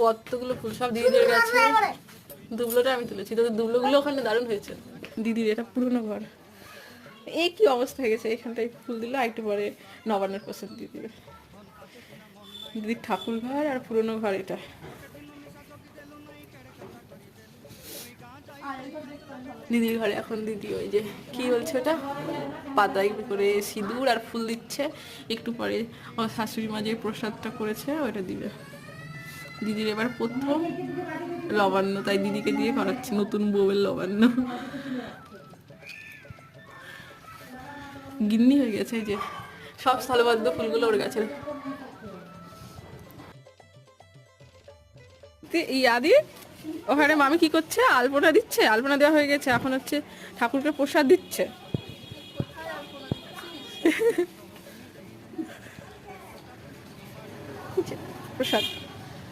কতগুলো ফুল সব দিদিদের গেছে। দুবলোটা আমি তুলেছি, তো দুবলোগুলো ওখানে দারুণ হয়েছে। দিদির এটা পুরনো ঘর, এই কি অবস্থা হয়ে গেছে। এখানটায় ফুল দিল, একটু পরে নবান্নের প্রসাদ দিয়ে দিবে। দিদির ঠাকুর ঘর আর পুরনো ঘর এটা। দিদির ঘরে এখন দিদি ওই যে কি বলছে ওটা, পাতায় করে সিঁদুর আর ফুল দিচ্ছে। একটু পরে আমার শাশুড়ি মা যে প্রসাদটা করেছে ওটা দিবে। দিদির এবার প্রথম লবান্ন, তাই দিদিকে দিয়ে করাচ্ছে, নতুন বউয়ের লবান্ন। গিন্নি হয়ে গেছে এই যে সব স্থলবদ্ধ ফুলগুলো ওর গাছের। ইয়াদি ওখানে মামি কি করছে, আলপনা দিচ্ছে, আলপনা দেওয়া হয়ে গেছে, এখন হচ্ছে ঠাকুরকে প্রসাদ দিচ্ছে।